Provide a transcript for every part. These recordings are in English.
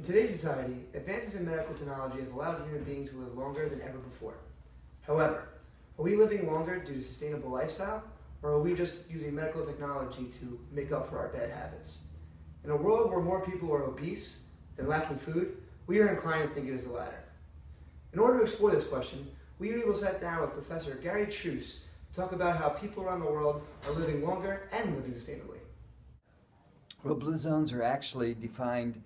In today's society, advances in medical technology have allowed human beings to live longer than ever before. However, are we living longer due to sustainable lifestyle, or are we just using medical technology to make up for our bad habits? In a world where more people are obese than lacking food, we are inclined to think it is the latter. In order to explore this question, we sat down with Professor Gary Truce to talk about how people around the world are living longer and living sustainably. Well, blue zones are actually defined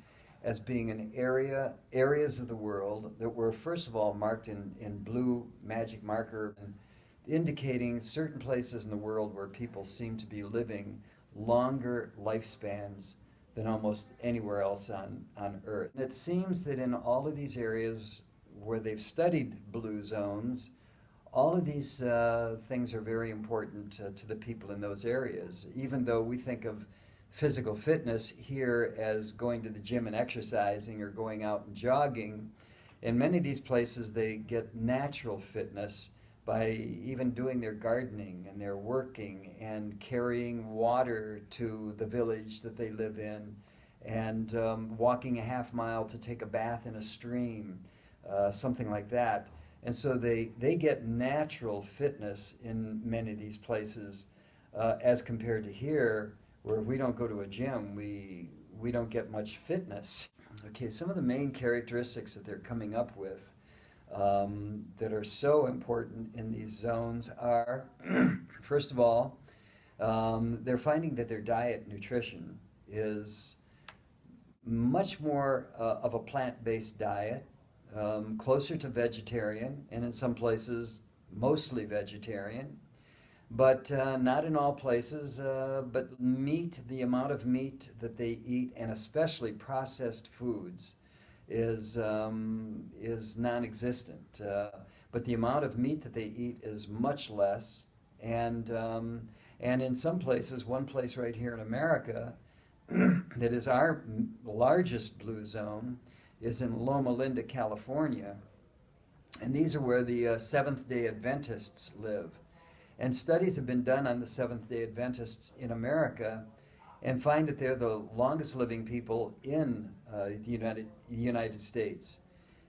as being areas of the world that were first of all marked in blue magic marker, indicating certain places in the world where people seem to be living longer lifespans than almost anywhere else on Earth. And it seems that in all of these areas where they've studied blue zones, all of these things are very important to the people in those areas, even though we think of physical fitness here as going to the gym and exercising or going out and jogging. In many of these places, they get natural fitness by even doing their gardening and their working and carrying water to the village that they live in, and walking a half mile to take a bath in a stream, something like that. And so they get natural fitness in many of these places as compared to here, where if we don't go to a gym, we don't get much fitness. Okay, some of the main characteristics that they're coming up with that are so important in these zones are, first of all, they're finding that their diet nutrition is much more of a plant-based diet, closer to vegetarian, and in some places mostly vegetarian. But not in all places, but meat, the amount of meat that they eat, and especially processed foods, is non-existent. But the amount of meat that they eat is much less, and in some places, one place right here in America that is our largest blue zone is in Loma Linda, California, and these are where the Seventh-day Adventists live. And studies have been done on the Seventh-day Adventists in America and find that they're the longest living people in the United States.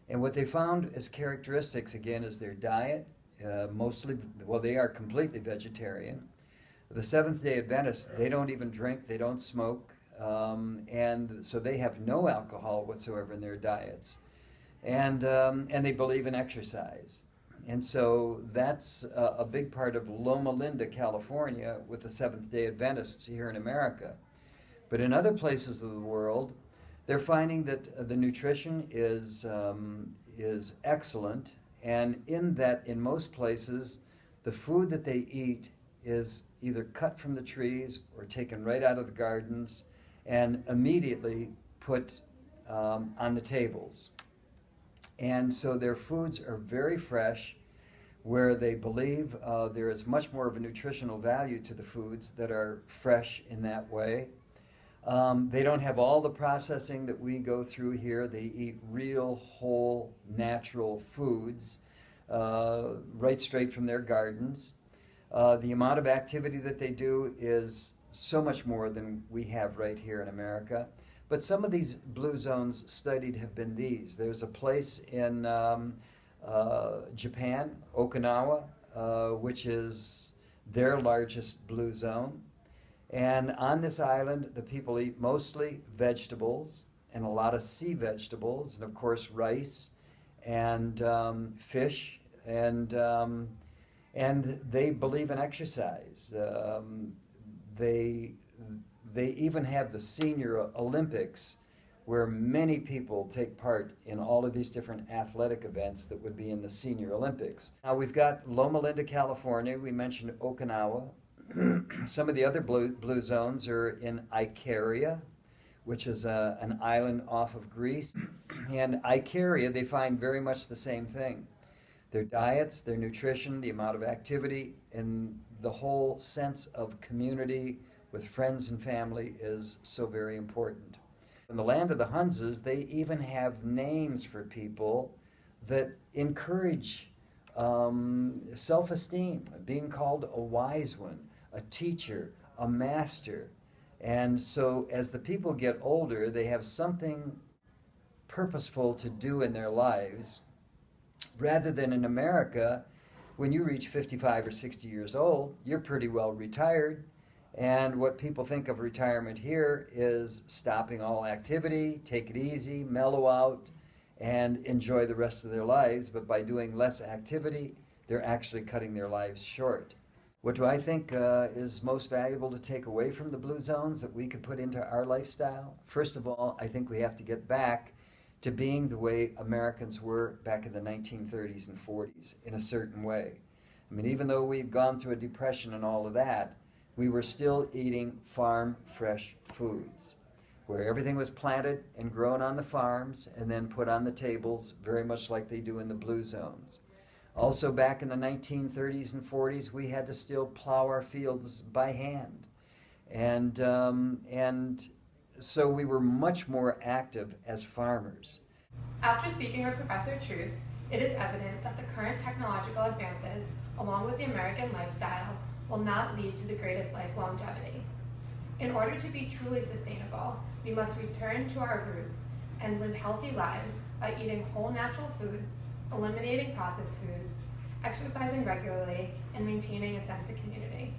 And what they found as characteristics, again, is their diet, mostly, well, they are completely vegetarian. The Seventh-day Adventists, they don't even drink, they don't smoke, and so they have no alcohol whatsoever in their diets. And they believe in exercise. And so that's a big part of Loma Linda, California, with the Seventh-day Adventists here in America. But in other places of the world, they're finding that the nutrition is excellent, and in most places, the food that they eat is either cut from the trees or taken right out of the gardens and immediately put on the tables. And so their foods are very fresh, where they believe there is much more of a nutritional value to the foods that are fresh in that way. They don't have all the processing that we go through here. They eat real, whole, natural foods right straight from their gardens. The amount of activity that they do is so much more than we have right here in America. But some of these blue zones studied have been these. There's a place in Japan, Okinawa, which is their largest blue zone. And on this island, the people eat mostly vegetables and a lot of sea vegetables, and of course rice and fish, and they believe in exercise. They even have the Senior Olympics, where many people take part in all of these different athletic events that would be in the Senior Olympics. Now we've got Loma Linda, California. We mentioned Okinawa. Some of the other blue zones are in Icaria, which is an island off of Greece. And Icaria, they find very much the same thing. Their diets, their nutrition, the amount of activity, and the whole sense of community with friends and family is so very important. In the land of the Hunzas, they even have names for people that encourage self-esteem, being called a wise one, a teacher, a master. And so as the people get older, they have something purposeful to do in their lives, rather than in America, when you reach 55 or 60 years old, you're pretty well retired. And what people think of retirement here is stopping all activity, take it easy, mellow out, and enjoy the rest of their lives. But by doing less activity, they're actually cutting their lives short. What do I think is most valuable to take away from the Blue Zones that we could put into our lifestyle? First of all, I think we have to get back to being the way Americans were back in the 1930s and 40s in a certain way. I mean, even though we've gone through a depression and all of that, we were still eating farm fresh foods, where everything was planted and grown on the farms and then put on the tables, very much like they do in the Blue Zones. Also, back in the 1930s and 40s, we had to still plow our fields by hand. And so we were much more active as farmers. After speaking with Professor Truce, it is evident that the current technological advances, along with the American lifestyle, will not lead to the greatest life longevity. In order to be truly sustainable, we must return to our roots and live healthy lives by eating whole natural foods, eliminating processed foods, exercising regularly, and maintaining a sense of community.